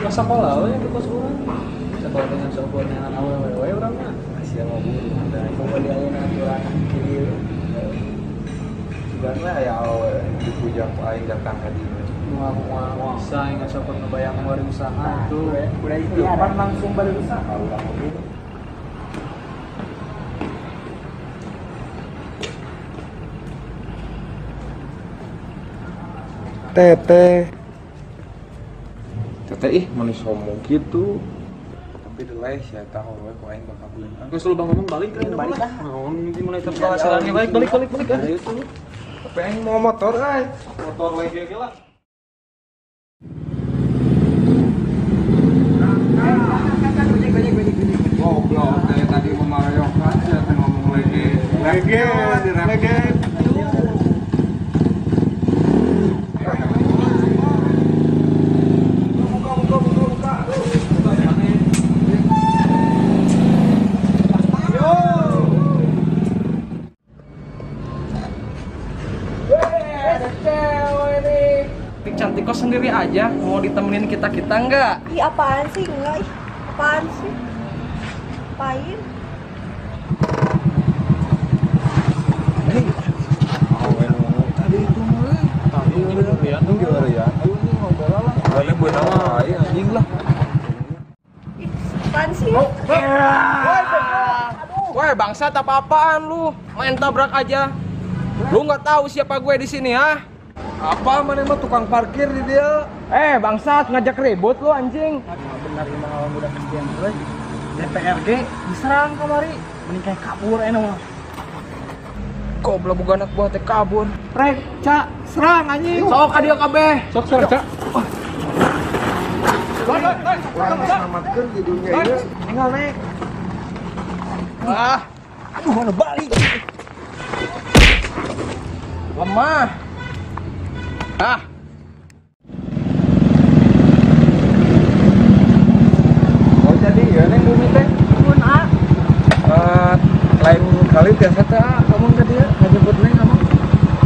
Pas sekolah we di kos urang. Sekolah dengan sekolah awewe urang mah. Sia ngobur ada coba di ayeuna aturan kieu. Karena ya awewe dipuja ku aing datang ka dieu. Wah, bisa ingat sopot ngebayang ngeureun usaha tuh. Udah itu pan langsung balik usaha urang oge. Teteh manis homo gitu. Tapi deles ya tahu we ku aing bakal beli. Geus lu bang ngomong balik kan balik ah. Naon mulai terpenghasilannya balik ah. Tapi aing mau motor ay. Motor lagi ge lah. Goblok, saya tadi memarayokkan saya ngomong lagi. Lagi. Cantik kok sendiri aja, mau ditemenin kita enggak? Ih, apaan sih? Enggak, ih. Apaan sih? Apain? Tadi itu mah. Tadi ya. Ini ngobrol lah. Ada beunang anjing lah. Ih, apaan sih? Woi, bangsat apa-apaan lu? Main tabrak aja. Lu nggak tahu siapa gue di sini, ha? Apa mana mah tukang parkir di dia? Bangsat ngajak ribut lu anjing. Benar emang awal muda kemudian terus DPRD diserang kamari mending kayak kabur mah. Goblok bukan anak buah teh kabur. Rek, Cak, serang anjing. Sok ka dieu kabeh. Sok serang, Cak. Selamatkan di dunia ini. Tinggal naik. Aduh mana balik. Lemah. Oh jadi ya neng bumi teh. Mun ah. Lain kali biasa teh kamu ke dia ngajemput neng kamu.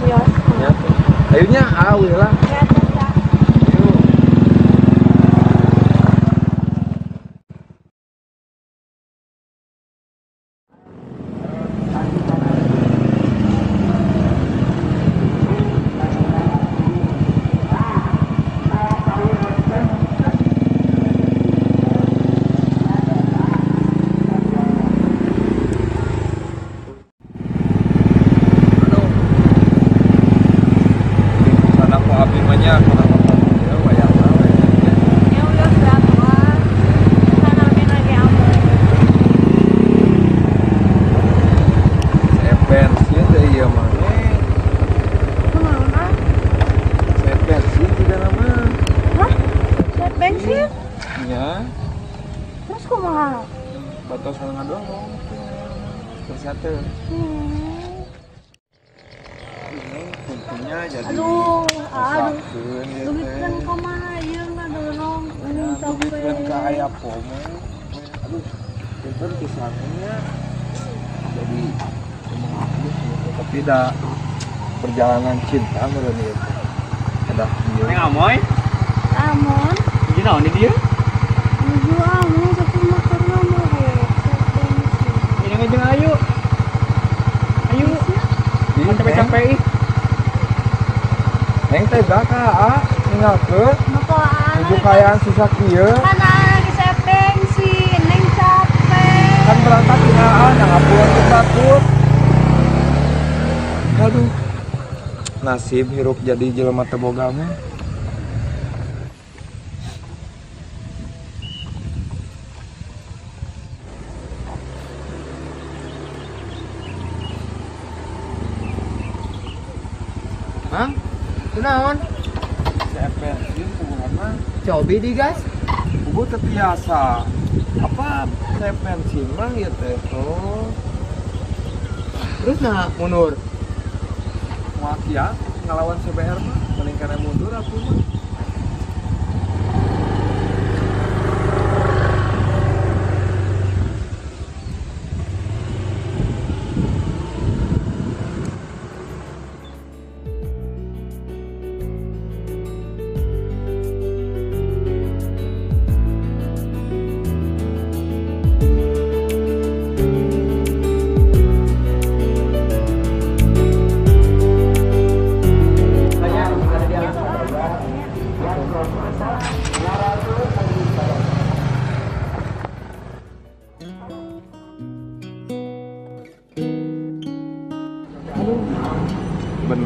Iya. Ya. Akhirnya awi lah. Ya, Cak. Anakku abdi banyak ya wayang we. Ya udah berapa? Sana lagi aman. Saya pensiun teh ieu mah. Kemana? Saya pensiun tidak lama. Hah? Set bensin? Ya, Terus kumaha? batas setengah doang mau. Bersatu. Ini kuncinya jadi Aduh. sakeun ya Duitkan teh. kumaha ieu mah dorong. Ini Duitkeun ka capek. aya pomo. Aduh, pinter kisahnya. Jadi tapi dah perjalanan cinta meureun ieu teh. Udah Neng Amoy, Amun. jadi naon di dia? Menuju amun tapi motornya mogok. Set bensin. Ini ngejeng ayu. Ayu, Ih, capek-capek ih. Neng teh ka ninggalkeun Motoran. menuju kayaan sisa kieu. Mana lagi set bensin, neng capek. Kan berangkat hinaan yang ngapuan ke batur. Aduh, nasib hirup jadi jelema teu boga mah. Mang, kunaon? Saya pensiun hubungan mah Cobi di gas. buku teu biasa. Apa saya pensiun mah ya teh. Oh, Terus nah mundur. moal kieu ngalawan CBR mah mending kana mundur aku mah.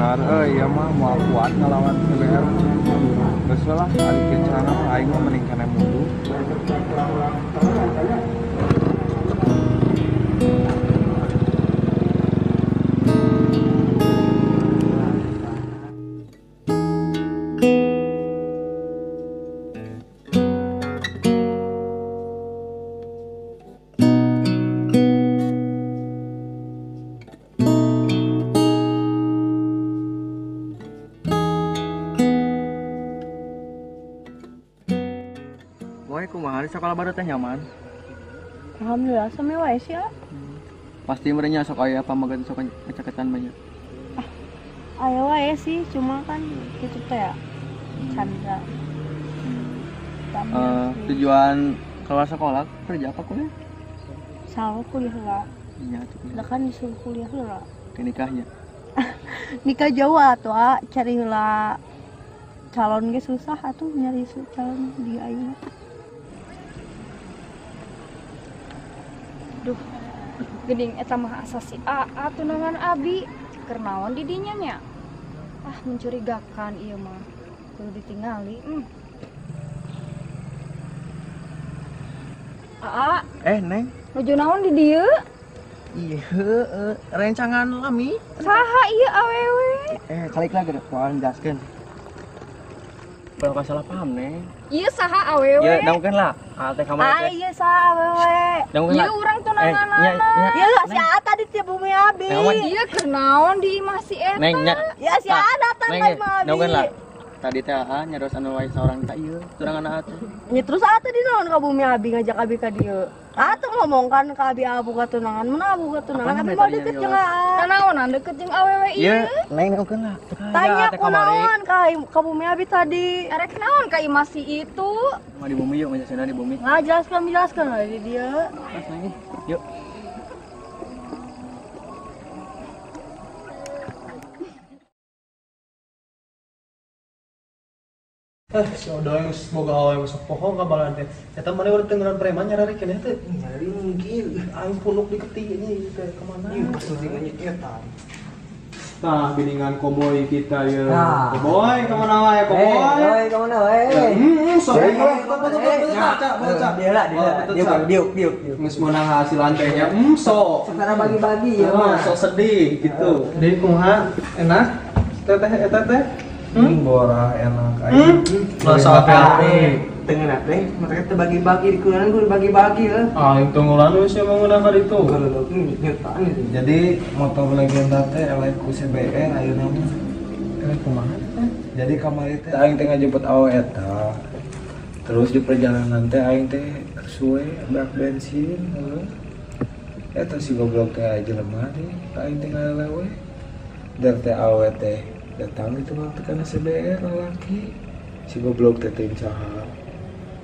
benar iya mah mau kuat ngelawan CBR geus lah ari kieu carana mah aing mah mending kana mundur. Boy, kumaha di sekolah baru teh nyaman? Alhamdulillah sama wae sih ya. Pasti merenya sok aya pamagan sok kecaketan banyak. Aya wae sih, cuma kan gitu teh ya. Canda. Tujuan keluar sekolah kerja apa kuliah? Salah kuliah lah. Iya tuh. Lah kan disuruh kuliah lah. Ke nikahnya. Nikah jauh atuh, cari heula calon ge susah atuh nyari calon di ayeuna. Duh, geuning eta mah asa si AA tunangan Abi. Keur naon di dinya nya? Ah, mencurigakan ieu mah. Kudu ditingali. AA, Neng. nuju naon di dieu? Iya, rencangan lami. Saha ieu awewe? Kalik lagi deh, kualan jelaskeun. Kalau nggak salah paham, Neng. Ieu saha awewe? Ya, dangkeun lah. Teh kamar teh. Ieu saha awewe? Dangkeun lah. Ieu urang tunanganana. Ieu si Ata tadi ti Bumi Abi. Ieu keur naon di imah si eta? Neng, nya. Ya si Ata datang ka Bumi Abi. Dangkeun lah. Tadi teh nyaros anu wae saurang tak ieu, tunangan atuh. Ya terus Ata di naon ka Bumi Abi ngajak Abi ka dieu. Ata ngomongkan ka Abi abu ka tunangan, mun abu ka tunangan Abi mau deket jeung Aa. Kanaonan deket jeung awewe ieu? Neng dangkeun lah. Tanya kunaon ka Bumi Abi tadi. Erek naon ka imah si itu? Mau di bumi yuk, ngajak di bumi. Jelaskan lah di dia. Mas Neng, yuk. Sodo yang semoga awal masuk pohon kabalan teh. Eta mana udah tengeran preman nyari kene teh. Nyari mungkin aing punuk di ketinya teh kemana? Iya, pentingan eta. Nah, biningan koboi kita ya. Koboi kemana wae koboi? Koboi kemana wae? Sorry, baca. Diuk. Geus meunang hasilan tehnya. So. Sekarang bagi-bagi ya mah. So sedih gitu. Deui kumaha? Enak? Eta teh? Borah enak aing. Masa apa? Tengah teh, mereka teh bagi-bagi di kuliah gue bagi-bagi lah. Yang tunggulan we sia menggunakan itu. Kalau nyetaan itu. Jadi motor legenda teh elek ku CBR ayeuna mah. Elek kumaha? Jadi kamari teh aing teh ngajemput awe eta. Terus di perjalanan teh aing teh suwe bak bensin heuh. Eta si goblok teh jelema teh aing teh ngalewe. Dar teh awe teh datang itu waktu karena CBR laki si goblok teh teuing caha.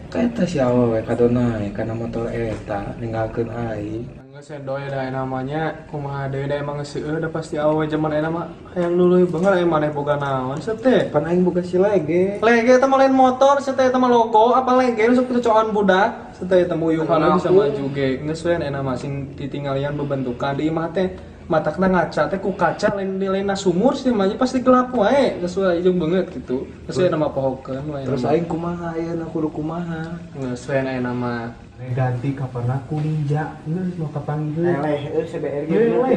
Kaeta si awewe kadona karena motor eta ninggalkeun aing. Geus sedoy da namanya kumaha deui da emang seueur da pasti awewe zaman eta mah hayang dulu beungeul aya maneh boga naon teh. Pan aing boga si lege. Lege eta mah lain motor, teh eta mah logo apa lege sok cocokan budak. Teh eta muyuhan bisa maju ge. Geus we eta mah sing ditinggalian bebentukan di imah teh matakna ngaca teh ku kaca lain sumur sih mah pasti gelap wae geus we ieu beungeut kitu. Geus we nama pohokeun wae. Terus aing kumaha ayeuna kudu kumaha? Geus we aya nama ganti kapan aku ninja. Geus mau kapan geus. CBR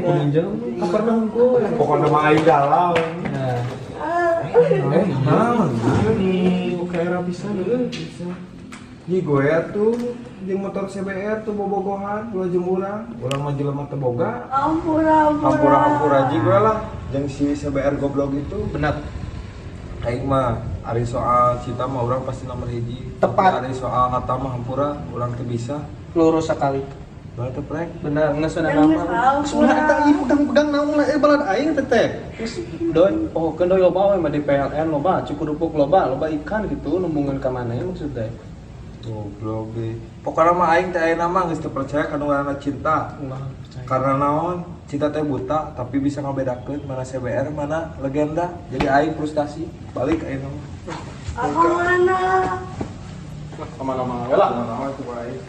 Ku ninja kapan aku. Pokoknya mah aing galau. Nah. Ini kayak rapisan bisa. Di gue tuh di motor CBR tuh bobogohan dua jam urang mah jelema teu boga. Hampura ji gue lah jeung si CBR goblok itu Benar. aing mah ari soal cita mah urang pasti nomor hiji. Tepat. Ari soal kata mah hampura urang teu bisa. Lurus sekali. Bae teh prek. Benar, geus we nama. Soalnya eta ieu pegang naung lah balad aing teh teh. Terus doi pohokeun doi loba we mah di PLN loba, Cikurupuk loba ikan gitu numbungeun ka maneh maksud teh. Goblok deh. Pokoknya mah aing teh ayeuna mah geus teu percaya kana ngaranna cinta. Karena naon? Cinta teh buta tapi bisa ngabedakeun mana CBR mana legenda. Jadi aing frustasi balik ayeuna mah. Aku mana? Kemana-mana we lah. Kemana-mana tuh aing.